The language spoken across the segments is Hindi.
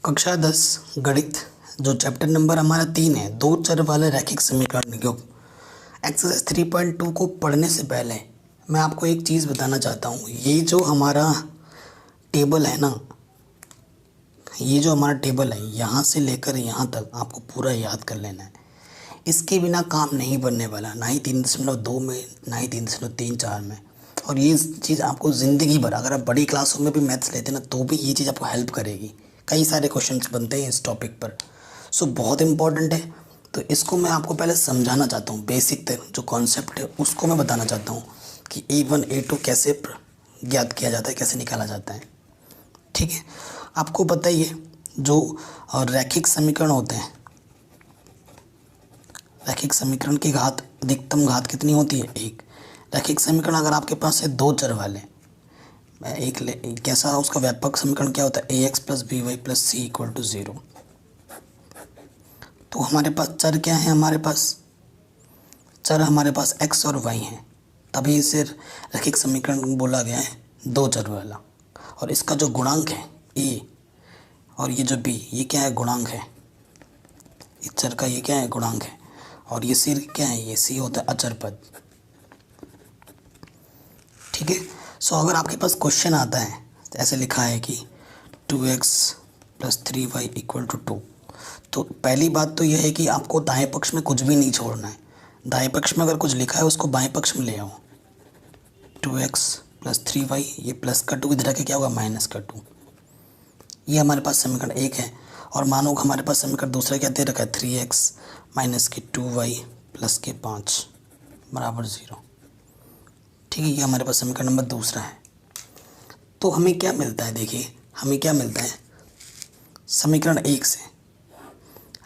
कक्षा 10 गणित जो चैप्टर नंबर हमारा 3 है, दो चर वाले रैखिक समीकरण योग एक्सरसाइज 3.2 को पढ़ने से पहले मैं आपको एक चीज़ बताना चाहता हूँ। ये जो हमारा टेबल है ना, ये जो हमारा टेबल है, यहाँ से लेकर यहाँ तक आपको पूरा याद कर लेना है। इसके बिना काम नहीं बनने वाला, ना ही 3.2 में, ना ही 3.34 में। और ये चीज़ आपको ज़िंदगी भर, अगर आप बड़ी क्लासों में भी मैथ्स लेते हैं ना, तो भी ये चीज़ आपको हेल्प करेगी। कई सारे क्वेश्चंस बनते हैं इस टॉपिक पर, सो बहुत इंपॉर्टेंट है। तो इसको मैं आपको पहले समझाना चाहता हूँ। बेसिक तक जो कॉन्सेप्ट है उसको मैं बताना चाहता हूँ कि A1 A2 कैसे ज्ञात किया जाता है, कैसे निकाला जाता है। ठीक है, आपको पता ही है जो रैखिक समीकरण होते हैं, रैखिक समीकरण की घात, अधिकतम घात कितनी होती है? 1। रैखिक समीकरण अगर आपके पास है दो चर वाले, कैसा उसका व्यापक समीकरण क्या होता है? ax + by + c = 0। तो हमारे पास चर क्या है? हमारे पास x और y हैं, तभी इसे रैखिक समीकरण बोला गया है दो चर वाला। और इसका जो गुणांक है a और ये जो b, ये क्या है? गुणांक है। इस चर का ये क्या है? गुणांक है। और ये c क्या है? ये c होता है अचर पद। ठीक है, सो अगर आपके पास क्वेश्चन आता है, ऐसे लिखा है कि 2x + 3y = 2, तो पहली बात तो यह है कि आपको दाएं पक्ष में कुछ भी नहीं छोड़ना है। दाएं पक्ष में अगर कुछ लिखा है उसको बाएं पक्ष में ले आओ। 2x + 3y, ये प्लस का 2 इधर आके क्या होगा? माइनस का 2। ये हमारे पास समीकरण 1 है। और मानो हमारे पास समीकरण दूसरा क्या दे रखा है? 3x - 2y + 5 = 0। ठीक है, ये हमारे पास समीकरण नंबर दूसरा है। तो हमें क्या मिलता है? देखिए, हमें क्या मिलता है समीकरण 1 से।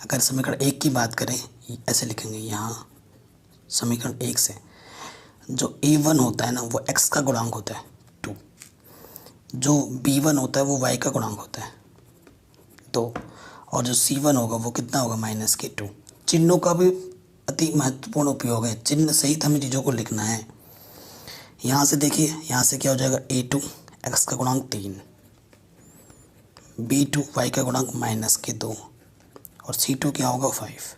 अगर समीकरण 1 की बात करें, ऐसे लिखेंगे यहाँ, समीकरण 1 से जो a1 होता है ना, वो x का गुणांक होता है 2। जो b1 होता है वो y का गुणांक होता है 2। और जो c1 होगा वो कितना होगा? -2। चिन्हों का भी अति महत्वपूर्ण उपयोग है। चिन्ह सहित हमें चीज़ों को लिखना है। यहाँ से देखिए, यहाँ से क्या हो जाएगा? a2 x का गुणांक 3, b2 y का गुणांक -2 और c2 क्या होगा? 5।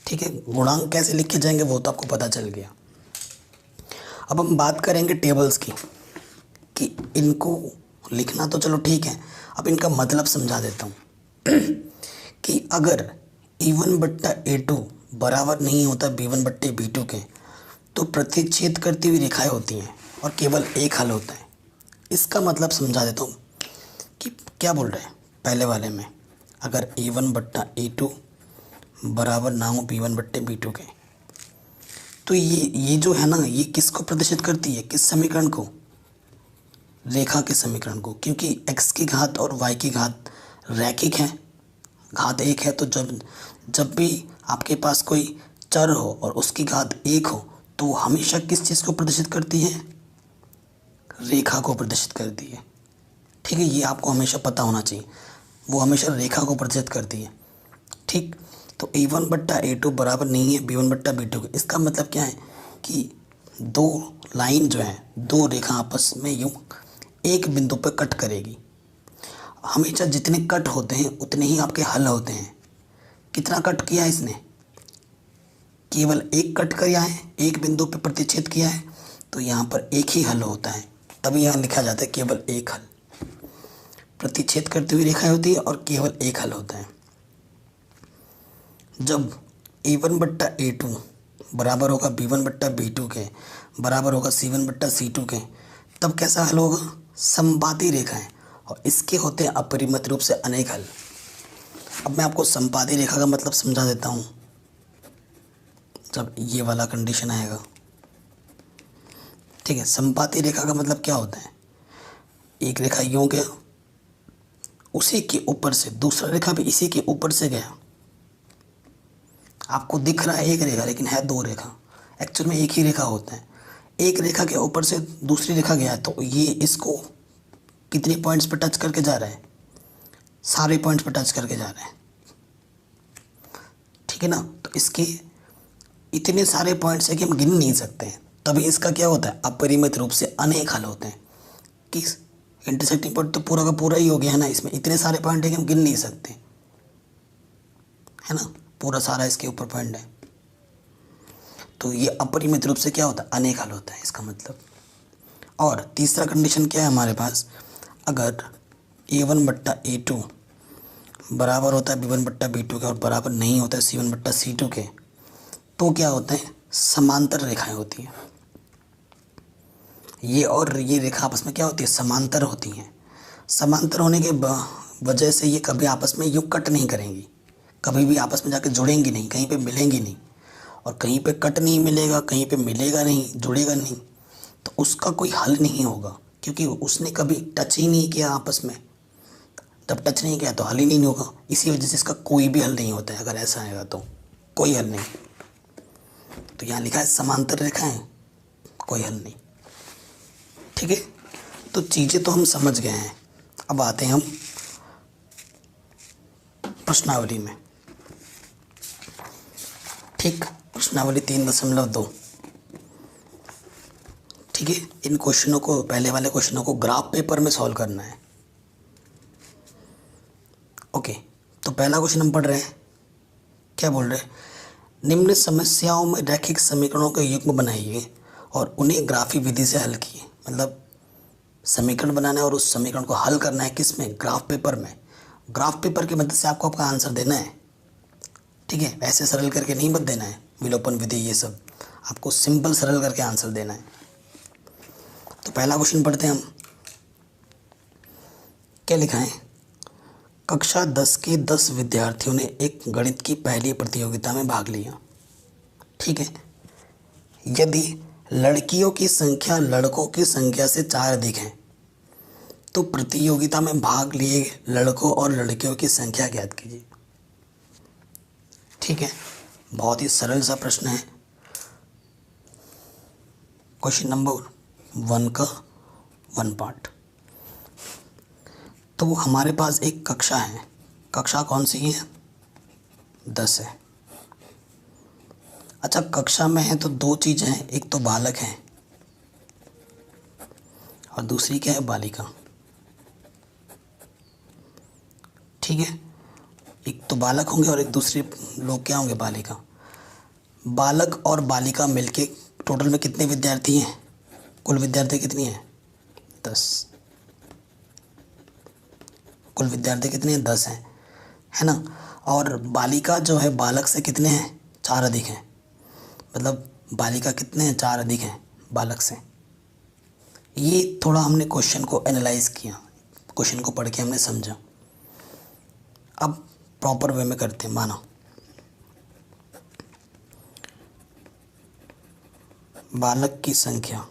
ठीक है, गुणांक कैसे लिखे जाएंगे वो तो आपको पता चल गया। अब हम बात करेंगे टेबल्स की, कि इनको लिखना तो चलो ठीक है, अब इनका मतलब समझा देता हूँ कि अगर a1/a2 बराबर नहीं होता b1/b2 के, तो प्रतिच्छेद करती हुई रेखाएं होती हैं और केवल एक हल होता है। इसका मतलब समझा देता हूँ कि क्या बोल रहे हैं पहले वाले में। अगर a1/a2 बराबर ना हो b1/b2 के, तो ये जो है ना, ये किसको प्रदर्शित करती है? किस समीकरण को? रेखा के समीकरण को। क्योंकि x की घात और y की घात रैखिक है, घात 1 है। तो जब भी आपके पास कोई चर हो और उसकी घात 1 हो, तो वो हमेशा किस चीज़ को प्रदर्शित करती है? रेखा को प्रदर्शित करती है। ठीक है, ये आपको हमेशा पता होना चाहिए, वो हमेशा रेखा को प्रदर्शित करती है। ठीक, तो a1/a2 बराबर नहीं है b1/b2 के। इसका मतलब क्या है कि दो लाइन जो है, दो रेखा आपस में यूँ एक बिंदु पर कट करेगी। हमेशा जितने कट होते हैं उतने ही आपके हल होते हैं। कितना कट किया है इसने? केवल एक कट किया है, एक बिंदु पर प्रतिच्छेद किया है, तो यहाँ पर एक ही हल होता है। तभी यहाँ लिखा जाता है केवल एक हल। प्रतिच्छेद करती हुई रेखाएं होती है और केवल एक हल होता है। जब a1/a2 बराबर होगा b1/b2 के, बराबर होगा c1/c2 के, तब कैसा हल होगा? संपाती रेखाएं, और इसके होते हैं अपरिमित रूप से अनेक हल। अब मैं आपको संपाती रेखा का मतलब समझा देता हूँ। जब ये वाला कंडीशन आएगा, ठीक है, संपाती रेखा का मतलब क्या होता है? एक रेखा यूँ गया, उसी के ऊपर से दूसरा रेखा भी इसी के ऊपर से गया। आपको दिख रहा है एक रेखा, लेकिन है दो रेखा। एक्चुअल में एक ही रेखा होता है। एक रेखा के ऊपर से दूसरी रेखा गया, तो ये इसको कितने पॉइंट्स पर टच करके जा रहा है? सारे पॉइंट्स पर टच करके जा रहा है। ठीक है ना, तो इसके इतने सारे पॉइंट्स है कि हम गिन नहीं सकते हैं। तभी इसका क्या होता है? अपरिमित रूप से अनेक हल होते हैं। किस इंटरसेक्टिंग पॉइंट तो पूरा का पूरा ही हो गया है ना, इसमें इतने सारे पॉइंट है कि हम गिन नहीं सकते, है ना, पूरा सारा इसके ऊपर पॉइंट है। तो ये अपरिमित रूप से क्या होता है, अनेक हल होता है इसका मतलब। और तीसरा कंडीशन क्या है हमारे पास, अगर A1/A2 बराबर होता है B1/B2 के और बराबर नहीं होता है C1/C2 के, तो क्या होता है, समांतर रेखाएं होती हैं। ये और ये रेखा आपस में क्या होती है, समांतर होती हैं। समांतर होने के वजह से ये कभी आपस में यूं कट नहीं करेंगी, कभी भी आपस में जाके जुड़ेंगी नहीं, कहीं पे मिलेंगी नहीं। और कहीं पे कट नहीं मिलेगा, कहीं पे मिलेगा नहीं, जुड़ेगा नहीं, तो उसका कोई हल नहीं होगा, क्योंकि उसने कभी टच ही नहीं किया आपस में। जब टच नहीं किया तो हल ही नहीं होगा, इसी वजह से इसका कोई भी हल नहीं होता है। अगर ऐसा आएगा तो कोई हल नहीं। तो यहाँ लिखा है समांतर रेखाएं, कोई हल नहीं। ठीक है, तो चीज़ें तो हम समझ गए हैं। अब आते हैं हम प्रश्नावली में। ठीक, प्रश्नावली 3.2। ठीक है, इन क्वेश्चनों को, पहले वाले क्वेश्चनों को ग्राफ पेपर में सॉल्व करना है। ओके, तो पहला क्वेश्चन हम पढ़ रहे हैं, क्या बोल रहे हैं, निम्न समस्याओं में रैखिक समीकरणों के युग्म बनाइए और उन्हें ग्राफी विधि से हल किए। मतलब समीकरण बनाना है और उस समीकरण को हल करना है, किस में, ग्राफ पेपर में। ग्राफ पेपर की मदद से आपको आपका आंसर देना है। ठीक है, ऐसे सरल करके नहीं मत देना है, विलोपन विधि ये सब, आपको सिंपल सरल करके आंसर देना है। तो पहला क्वेश्चन पढ़ते हैं हम, क्या लिखा है, कक्षा 10 के 10 विद्यार्थियों ने एक गणित की पहली प्रतियोगिता में भाग लिया। ठीक है, यदि लड़कियों की संख्या लड़कों की संख्या से 4 अधिक है तो प्रतियोगिता में भाग लिए लड़कों और लड़कियों की संख्या ज्ञात कीजिए। ठीक है, बहुत ही सरल सा प्रश्न है। क्वेश्चन नंबर 1 का 1 पार्ट। तो हमारे पास एक कक्षा है, कक्षा कौन सी है, 10 है। अच्छा, कक्षा में है तो दो चीज़ें हैं, एक तो बालक है और दूसरी क्या है, बालिका। ठीक है, एक तो बालक होंगे और एक दूसरे लोग क्या होंगे, बालिका। बालक और बालिका मिलके टोटल में कितने विद्यार्थी हैं, कुल विद्यार्थी कितनी हैं, 10। कुल विद्यार्थी कितने हैं, 10 हैं, है ना। और बालिका जो है बालक से कितने हैं, 4 अधिक हैं। मतलब बालिका कितने हैं, 4 अधिक हैं बालक से। ये थोड़ा हमने क्वेश्चन को एनालाइज किया, क्वेश्चन को पढ़ के हमने समझा। अब प्रॉपर वे में करते हैं। मानो बालक की संख्या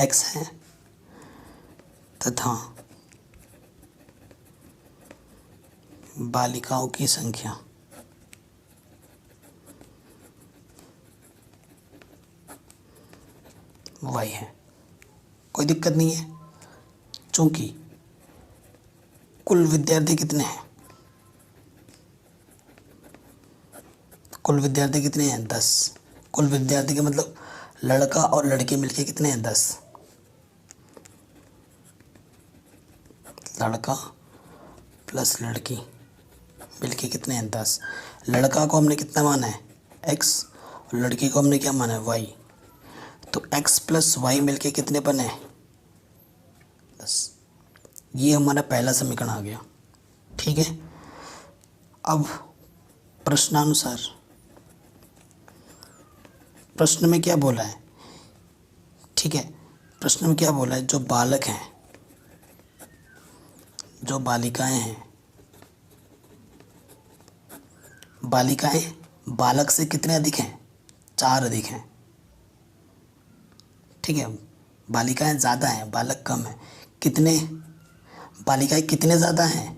x है तथा बालिकाओं की संख्या y है। कोई दिक्कत नहीं है, चूंकि कुल विद्यार्थी कितने हैं, कुल विद्यार्थी कितने हैं, 10। कुल विद्यार्थी का मतलब लड़का और लड़की मिलके कितने हैं, 10। लड़का प्लस लड़की मिलके कितने हैं, 10। लड़का को हमने कितना माना है, x, और लड़की को हमने क्या माना है, y। तो x प्लस वाई मिलके कितने बने, 10। ये हमारा पहला समीकरण आ गया। ठीक है, अब प्रश्नानुसार प्रश्न में क्या बोला है। ठीक है, प्रश्न में क्या बोला है, जो बालक हैं, जो बालिकाएं हैं, बालिकाएं बालक से कितने अधिक हैं, 4 अधिक हैं। ठीक है, बालिकाएं ज़्यादा हैं, बालक कम है। कितने, बालिकाएं कितने ज़्यादा हैं,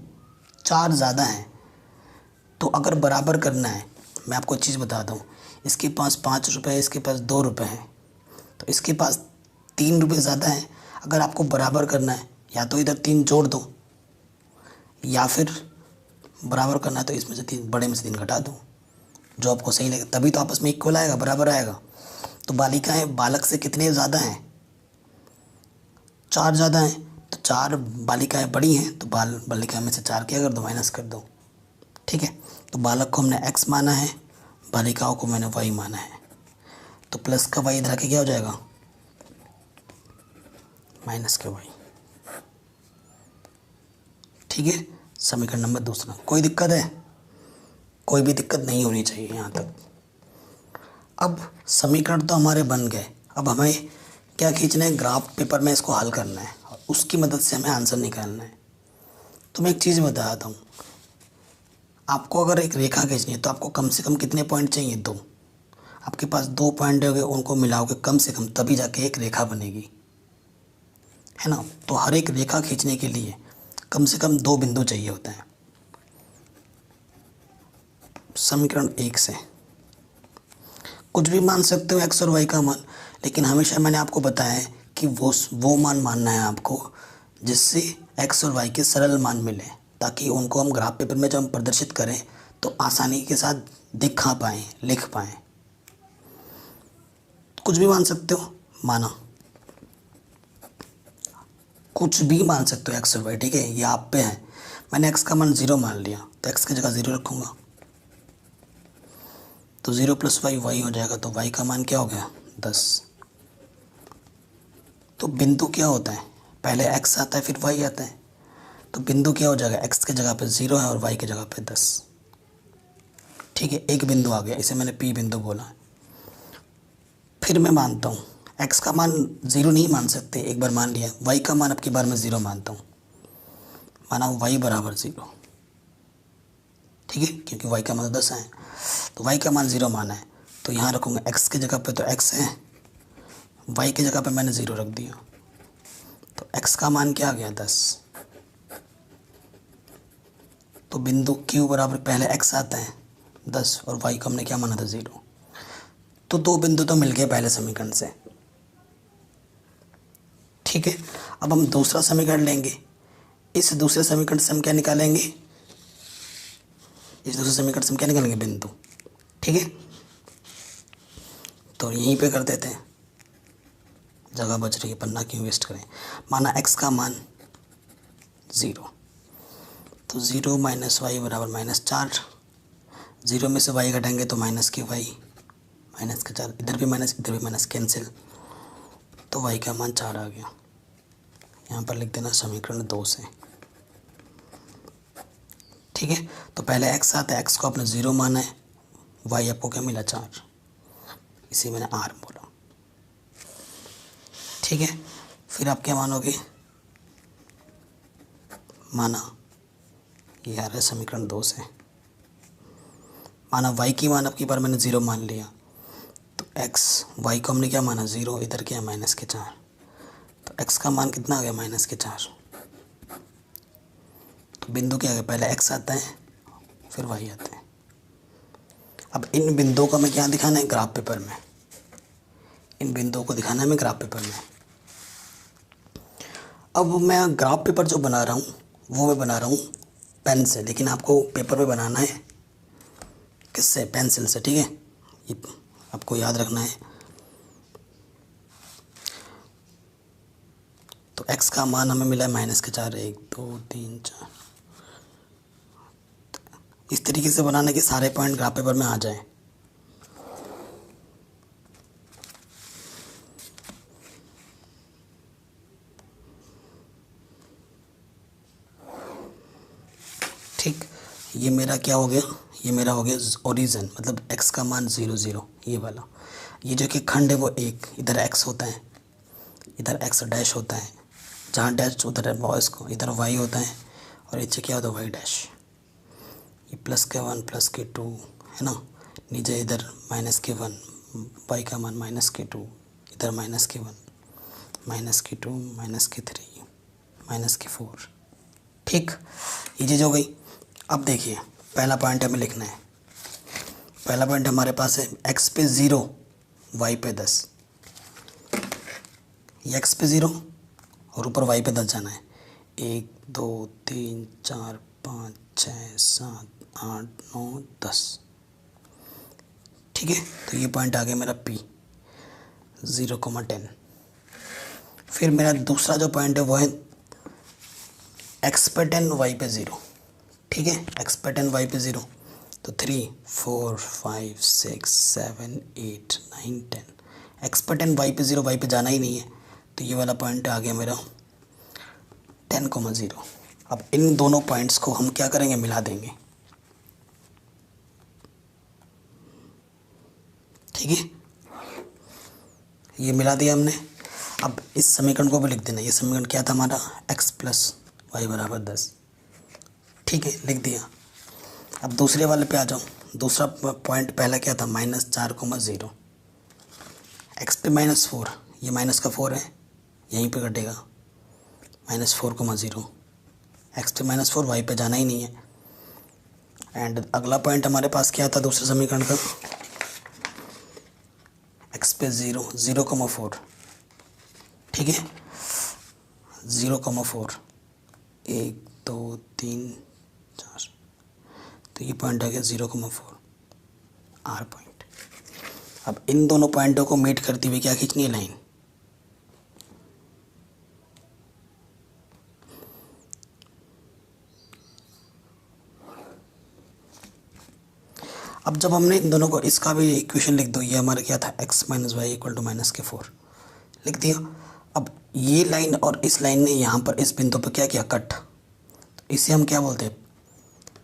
4 ज़्यादा हैं। तो अगर बराबर करना है, मैं आपको एक चीज़ बताता हूँ, इसके पास 5 रुपये, इसके पास 2 रुपये हैं, तो इसके पास 3 रुपये ज़्यादा हैं। अगर आपको बराबर करना है, या तो इधर 3 जोड़ दो, या फिर बराबर करना है तो इसमें से 3, बड़े में से 3 घटा दो, जो आपको सही लगे, तभी तो आपस में इक्वल आएगा, बराबर आएगा। तो बालिकाएं बालक से कितने ज़्यादा हैं? 4 ज़्यादा हैं। तो 4 बालिकाएं बड़ी हैं, तो बालिका में से 4 क्या कर दो, माइनस कर दो। ठीक है, तो बालक को हमने x माना है, बालिकाओं को मैंने y माना है। तो प्लस का y इधर आके क्या हो जाएगा, माइनस के y। ठीक है, समीकरण नंबर दूसरा। कोई दिक्कत है? कोई भी दिक्कत नहीं होनी चाहिए यहाँ तक। अब समीकरण तो हमारे बन गए, अब हमें क्या खींचना है, ग्राफ पेपर में इसको हल करना है और उसकी मदद से हमें आंसर निकालना है। तो मैं एक चीज़ बताता हूँ, आपको अगर एक रेखा खींचनी है तो आपको कम से कम कितने पॉइंट चाहिए, 2। आपके पास 2 पॉइंट हो गए, उनको मिलाओगे कम से कम, तभी जाके एक रेखा बनेगी, है ना। तो हर एक रेखा खींचने के लिए कम से कम 2 बिंदु चाहिए होते हैं। समीकरण 1 से कुछ भी मान सकते हो x और y का मान, लेकिन हमेशा मैंने आपको बताया है कि वो मान मानना है आपको जिससे x और y के सरल मान मिले, ताकि उनको हम ग्राफ पेपर में जब हम प्रदर्शित करें तो आसानी के साथ दिखा पाएँ, लिख पाएँ। कुछ भी मान सकते हो, माना, कुछ भी मान सकते हो x और y। ठीक है, ये आप पे है। मैंने x का मान 0 मान लिया, तो x की जगह 0 रखूँगा, तो 0 + y हो जाएगा। तो y का मान क्या हो गया, 10। तो बिंदु क्या होता है, पहले x आता है फिर y आता है। तो बिंदु क्या हो जाएगा, x की जगह पे 0 है और y की जगह पे 10। ठीक है, एक बिंदु आ गया, इसे मैंने p बिंदु बोला। फिर मैं मानता हूँ x का मान 0 नहीं मान सकते, एक बार मान लिया। y का मान अब की बार मैं 0 मानता हूँ, माना y बराबर 0। ठीक है, क्योंकि y का मान 10 है, तो y का मान 0 माना है। तो यहाँ रखूँगा x की जगह पे, तो x है, y की जगह पे मैंने 0 रख दिया, तो x का मान क्या आ गया, 10। तो बिंदु q बराबर पहले x आता है 10 और y को हमने क्या माना था, 0। तो 2 बिंदु तो मिल गए पहले समीकरण से। ठीक है, अब हम दूसरा समीकरण लेंगे। इस दूसरे समीकरण से हम क्या निकालेंगे, इस दूसरे समीकरण से हम क्या निकालेंगे, बिंदु। ठीक है, तो यहीं पे कर देते हैं, जगह बच रही है, पन्ना क्यों वेस्ट करें। माना x का मान 0, तो 0 - y बराबर -4। 0 में से y घटाएंगे तो माइनस के y, माइनस के 4, इधर भी माइनस कैंसिल, तो y का मान 4 आ गया। यहाँ पर लिख देना समीकरण 2 से। ठीक है, तो पहले x आता है, x को आपने 0 माना है, y आपको क्या मिला, 4, इसी मैंने r बोला। ठीक है, फिर आप क्या मानोगे, माना ये आ रहा है समीकरण 2 से। माना y की मान अब की बार मैंने 0 मान लिया, तो y को हमने क्या माना, 0, इधर क्या, माइनस के 4, तो x का मान कितना आ गया, -4। तो बिंदु क्या आ गया, पहले x आता है फिर y आता है। अब इन बिंदुओं को हमें क्या दिखाना है, ग्राफ पेपर में। इन बिंदुओं को दिखाना है हमें ग्राफ पेपर में। अब मैं ग्राफ पेपर जो बना रहा हूँ वो मैं बना रहा हूँ पेन से, लेकिन आपको पेपर पे बनाना है किससे, पेंसिल से। ठीक है, ये आपको याद रखना है। तो x का मान हमें मिला है -4, 1 2 3 4। इस तरीके से बनाना कि सारे पॉइंट ग्राफ पेपर में आ जाएं। ठीक, ये मेरा क्या हो गया, ये मेरा हो गया ओरिजिन, मतलब x का मान 0 0, ये वाला। ये जो कि खंड है वो 1, इधर x होता है, इधर x डैश होता है, जहाँ डैश उधर है वॉइस को, इधर y होता है, और नीचे क्या होता है, y डैश। ये +1 +2 है ना, नीचे इधर -1, y का मान -2, इधर -1 -2 -3 -4। ठीक, ये चीज़ हो गई। अब देखिए, पहला पॉइंट हमें लिखना है। पहला पॉइंट हमारे पास है x पे 0, y पे 10। ये x पे 0 और ऊपर y पे 10 जाना है। 1 2 3 4 5 6 7 8 9 10। ठीक है, तो ये पॉइंट आ गया मेरा P। 0,10। फिर मेरा दूसरा जो पॉइंट है वो है x पे 10 y पे 0। ठीक है, x पे 10 y पे 0, तो 3 4 5 6 7 8 9 10। x पे 10 y पे 0, y पे जाना ही नहीं है, तो ये वाला पॉइंट आ गया मेरा 10,0। अब इन दोनों पॉइंट्स को हम क्या करेंगे, मिला देंगे। ठीक है, ये मिला दिया हमने। अब इस समीकरण को भी लिख देना। ये समीकरण क्या था हमारा, x प्लस वाई बराबर 10। ठीक है, लिख दिया। अब दूसरे वाले पे आ जाओ। दूसरा पॉइंट पहला क्या था, -4,0। x पे -4, ये माइनस का 4 है, यहीं पे कटेगा। -4,0, x पे -4, y पे जाना ही नहीं है। एंड अगला पॉइंट हमारे पास क्या था दूसरे समीकरण का, x पे 0,4। ठीक है, 0,4, 1 2 3 4, तो ये पॉइंट आ गया 0,4 आर पॉइंट। अब इन दोनों पॉइंटों को मीट करती हुई क्या खींचनी है, लाइन। अब जब हमने इन दोनों को, इसका भी इक्वेशन लिख दो। ये हमारा क्या था, x minus y equal to -4 लिख दिया। अब ये लाइन और इस लाइन ने यहाँ पर इस बिंदु पर क्या किया, कट। तो इसे हम क्या बोलते हैं,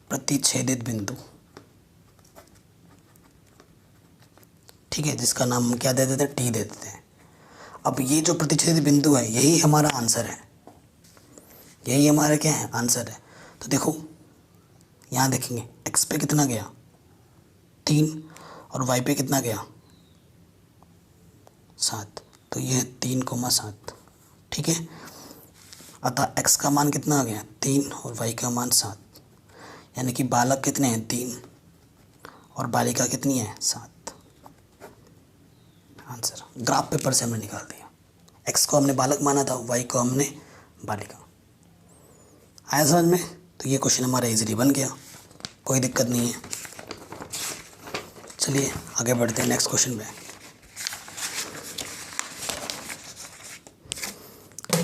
प्रतिच्छेदित बिंदु। ठीक है, जिसका नाम हम क्या दे देते हैं, टी दे देते हैं। अब ये जो प्रतिच्छेदित बिंदु है, यही हमारा आंसर है। यही हमारा क्या है, आंसर है। तो देखो यहाँ देखेंगे, x पे कितना गया 3, और y पे कितना गया 7, तो ये 3,7। ठीक है, अतः x का मान कितना आ गया 3 और y का मान 7, यानी कि बालक कितने हैं 3 और बालिका कितनी है 7। आंसर ग्राफ पेपर से हमने निकाल दिया। x को हमने बालक माना था, y को हमने बालिका। आया समझ में? तो ये क्वेश्चन हमारा इजीली बन गया, कोई दिक्कत नहीं है। चलिए आगे बढ़ते हैं नेक्स्ट क्वेश्चन पे।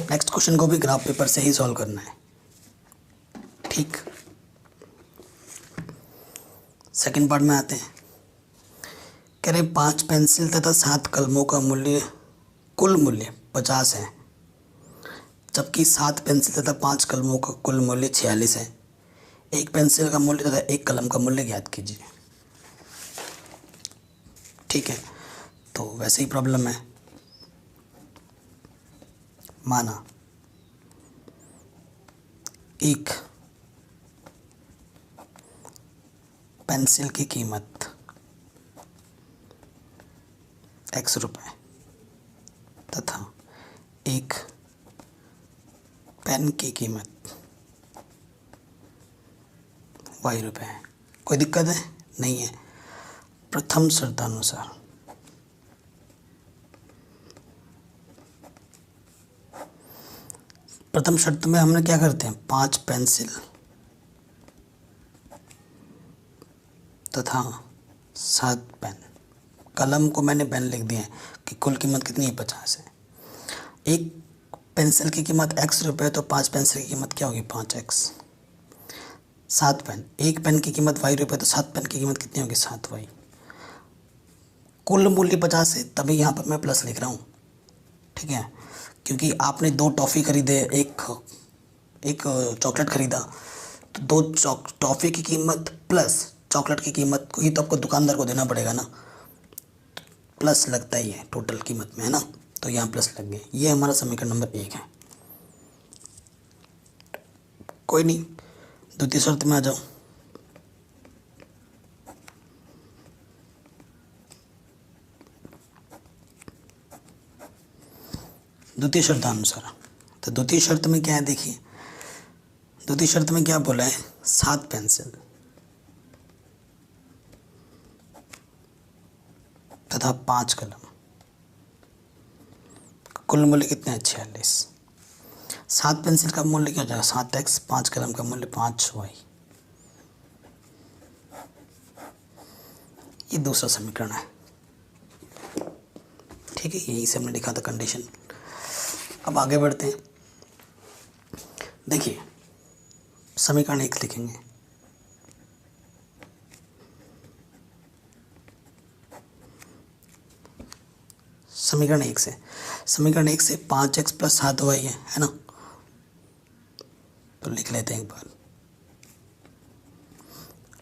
नेक्स्ट क्वेश्चन को भी ग्राफ पेपर से ही सॉल्व करना है। ठीक, सेकंड पार्ट में आते हैं। कह रहे 5 पेंसिल तथा 7 कलमों का मूल्य, कुल मूल्य 50 है, जबकि 7 पेंसिल तथा 5 कलमों का कुल मूल्य 46 है। एक पेंसिल का मूल्य तथा एक कलम का मूल्य ज्ञात कीजिए। ठीक है, तो वैसे ही प्रॉब्लम है। माना एक पेंसिल की कीमत x रुपये तथा एक पेन की कीमत y रुपये है। कोई दिक्कत है? नहीं है। प्रथम शर्तानुसार प्रथम शर्त में हमने क्या करते हैं, 5 पेंसिल तथा 7 पेन, कलम को मैंने पेन लिख दिया है कि कुल कीमत कितनी है 50 है। एक पेंसिल की कीमत x रुपये, तो 5 पेंसिल की कीमत क्या होगी 5x। 7 पेन, एक पेन की कीमत y रुपये, तो 7 पेन की कीमत कितनी होगी 7y। कुल मूल्य 50 है, तभी यहाँ पर मैं प्लस लिख रहा हूँ। ठीक है, क्योंकि आपने 2 टॉफ़ी खरीदे, एक चॉकलेट खरीदा, तो 2 टॉफ़ी की कीमत प्लस चॉकलेट की कीमत को ही तो आपको दुकानदार को देना पड़ेगा ना, प्लस लगता ही है टोटल कीमत में, है ना। तो यहाँ प्लस लग गए। ये हमारा समीकरण नंबर 1 है। कोई नहीं, द्वितीय शर्त में आ जाओ। द्वितीय शर्तानुसार, तो द्वितीय शर्त में क्या है, देखिए द्वितीय शर्त में क्या बोला है, 7 पेंसिल तथा 5 कलम, कुल मूल्य कितने हैं 46। 7 पेंसिल का मूल्य क्या हो जाएगा 7x, 5 कलम का मूल्य 5y। ये दूसरा समीकरण है। ठीक है, यहीं से हमने लिखा था कंडीशन। अब आगे बढ़ते हैं। देखिए समीकरण 1 लिखेंगे। समीकरण 1 से 5x + 7y है ना, तो लिख लेते हैं एक बार।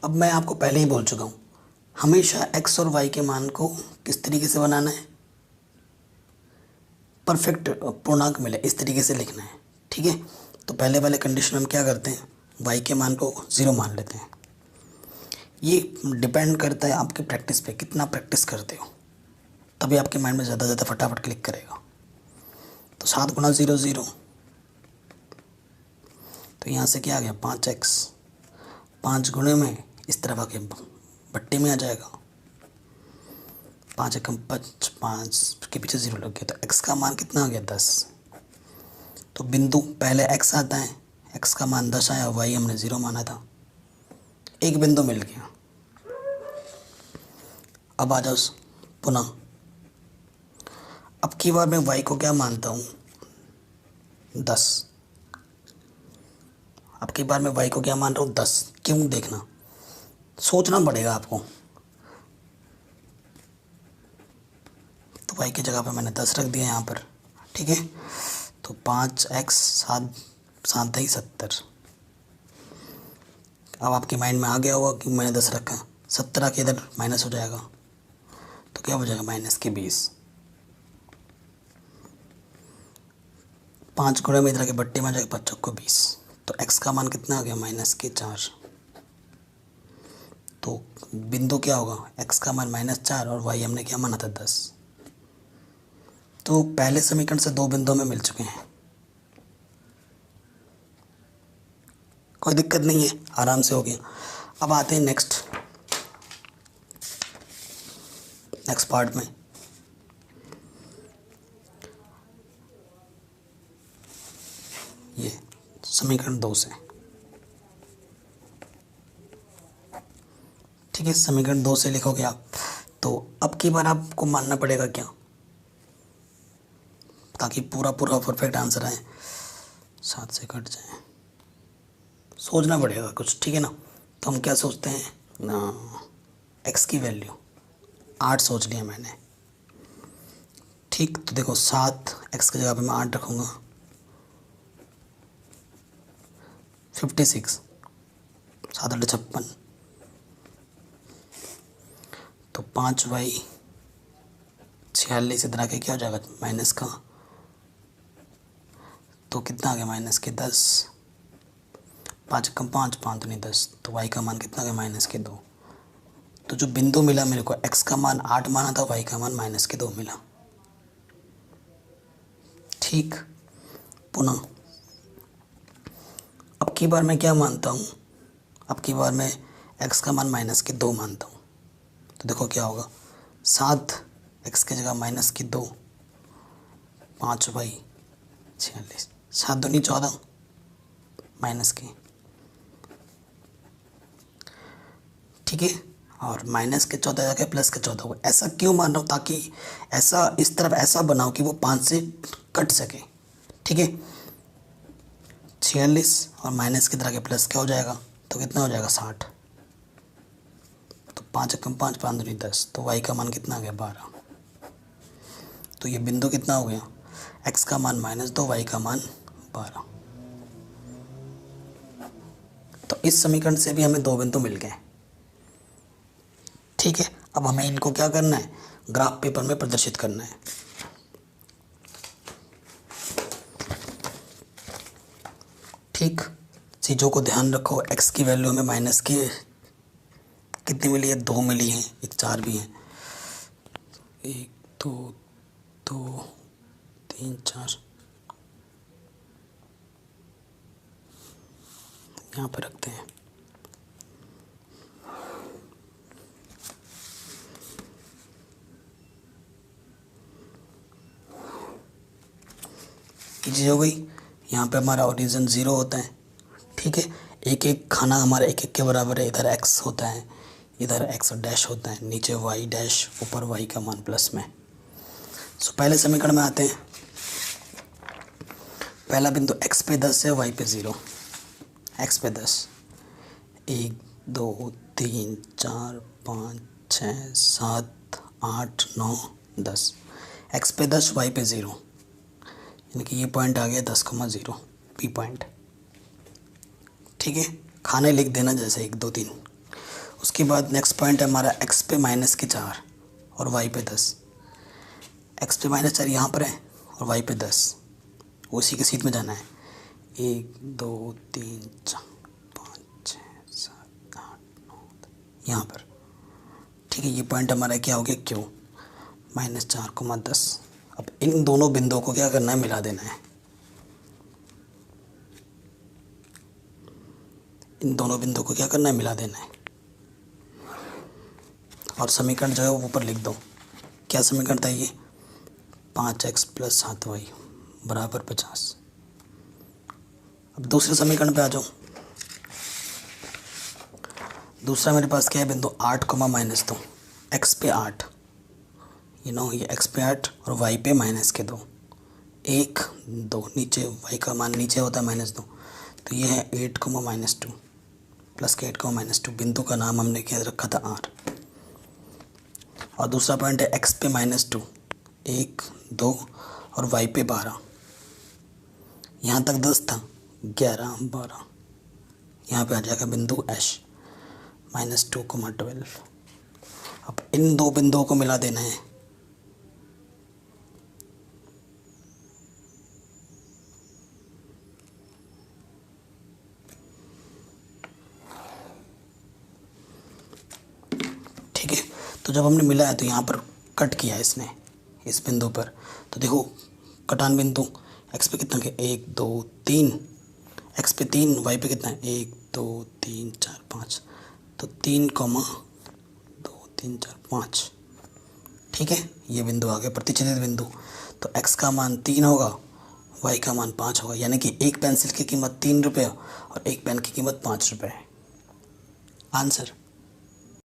अब मैं आपको पहले ही बोल चुका हूँ, हमेशा x और y के मान को किस तरीके से बनाना है, परफेक्ट पूर्णांक मिले इस तरीके से लिखना है। ठीक है, तो पहले वाले कंडीशन में हम क्या करते हैं, y के मान को 0 मान लेते हैं। ये डिपेंड करता है आपकी प्रैक्टिस पे, कितना प्रैक्टिस करते हो, तभी आपके माइंड में ज़्यादा ज़्यादा फटाफट क्लिक करेगा। तो 7 × 0 0, तो यहाँ से क्या आ गया 5x, 5 गुणे में इस तरफ आके भट्टी में आ जाएगा, 5 एकम 5, 5 के पीछे 0 लग गया, तो x का मान कितना आ गया 10। तो बिंदु पहले x आता है, x का मान 10 आया, y हमने 0 माना था, एक बिंदु मिल गया। अब आ जाओ पुनः, अब की बार मैं y को क्या मानता हूँ 10, अब की बार मैं y को क्या मान रहा हूँ 10। क्यों, देखना सोचना पड़ेगा आपको। तो y की जगह पे मैंने 10 रख दिया यहाँ पर। ठीक है, तो 5x 7 7 × 70। अब आपके माइंड में आ गया होगा कि मैंने 10 रखा, 17 के इधर माइनस हो जाएगा, तो क्या हो जाएगा -20। 5 गुणे में इधर के बट्टे में आ जाएगा 5 को 20, तो x का मान कितना आ गया -4। तो बिंदु क्या होगा, x का मान -4 और y हमने क्या माना था 10। तो पहले समीकरण से 2 बिंदु में मिल चुके हैं, कोई दिक्कत नहीं है, आराम से हो गया। अब आते हैं नेक्स्ट पार्ट में। ये समीकरण 2 से, ठीक है, समीकरण 2 से लिखोगे आप। तो अब की बार आपको मानना पड़ेगा क्या, ताकि पूरा परफेक्ट आंसर आए, 7 से कट जाए, सोचना पड़ेगा कुछ। ठीक है ना, तो हम क्या सोचते हैं ना, x की वैल्यू 8 सोच लिया मैंने। ठीक, तो देखो 7 x की जगह पे मैं 8 रखूँगा, 56, 7 × 8 = 56। तो 5y 46 इधर आके क्या हो जाएगा माइनस का, तो कितना आ गया -10। 5 × 5 5 दूनी 10, तो y का मान कितना आ गया -2। तो जो बिंदु मिला मेरे को, x का मान 8 माना था, y का मान -2 मिला। ठीक, पुनः अब की बार मैं क्या मानता हूँ, अब की बार मैं x का मान -2 मानता हूँ। तो देखो क्या होगा, 7 x की जगह -2, 5y 46, 7 दूनी 14 माइनस की। ठीक है, और -14 जाके +14 हो। ऐसा क्यों मान रहा हूँ, ताकि ऐसा इस तरफ ऐसा बनाओ कि वो 5 से कट सके। ठीक है, 46 और माइनस की तरह के प्लस क्या हो जाएगा, तो कितना हो जाएगा 60। तो 5 × 5 5 दूनी 10, तो y का मान कितना आ गया 12। तो ये बिंदु कितना हो गया, x का मान -2, y का मान 12। तो इस समीकरण से भी हमें 2 बिंदु मिल गए। ठीक है, अब हमें इनको क्या करना है, ग्राफ पेपर में प्रदर्शित करना है। ठीक, चीज़ों को ध्यान रखो। x की वैल्यू हमें माइनस की कितनी मिली है, 2 मिली है, एक 4 भी है, 1 2 2 3 4 यहाँ पर रखते हैं। ये चीज़ हो गई। यहाँ पे हमारा ओरिजिन 0 होता है। ठीक है, एक एक खाना हमारा 1 1 के बराबर है। इधर x होता है, इधर x डैश होता है, नीचे y डैश, ऊपर y का मान प्लस में। पहले समीकरण में आते हैं। पहला बिंदु x पे 10 है, y पे 0। x पे 10, 1 2 3 4 5 6 7 8 9 10। x पे 10, y पे 0, यानी कि ये पॉइंट आ गया 10,0 पी पॉइंट। ठीक है, खाने लिख देना जैसे 1 2 3। उसके बाद नेक्स्ट पॉइंट है हमारा x पे -4 और y पे 10। x पे -4 यहाँ पर है और y पे 10, उसी के सीट में जाना है। 1 2 3 4 5 6 7 8 9 10 यहाँ पर। ठीक है, ये पॉइंट हमारा क्या हो गया, Q -4,10। अब इन दोनों बिंदुओं को क्या करना है, मिला देना है। इन दोनों बिंदुओं को क्या करना है, मिला देना है। और समीकरण जो है वो ऊपर लिख दो। क्या समीकरण था ये, 5x + 7y = 50। अब दूसरे समीकरण पे आ जाओ। दूसरा मेरे पास क्या है, बिंदु 8, -2। x पे 8, ये x पे 8 और y पे -2। 1 2 नीचे, y का मान नीचे होता है -2, तो ये है 8, -2 प्लस के 8, -2। बिंदु का नाम हमने क्या रखा था, r। और दूसरा पॉइंट है x पे -2, 1 2 और y पे 12। यहाँ तक 10 था, 11 12। यहाँ पे आ जाएगा बिंदु h -2, -12। अब इन दो बिंदुओं को मिला देना है। ठीक है, तो जब हमने मिला है तो यहाँ पर कट किया इसने इस बिंदु पर, तो देखो कटान बिंदु x पे कितना है, 1 2 3। x पे 3, y पे कितना है, 1 2 3 4 5। तो 3, 2 3 4 5। ठीक है, ये बिंदु आ गया प्रतिच्छेदित बिंदु। तो x का मान 3 होगा, y का मान 5 होगा, यानी कि एक पेंसिल की कीमत 3 रुपये और एक पेन की कीमत 5 रुपये है। आंसर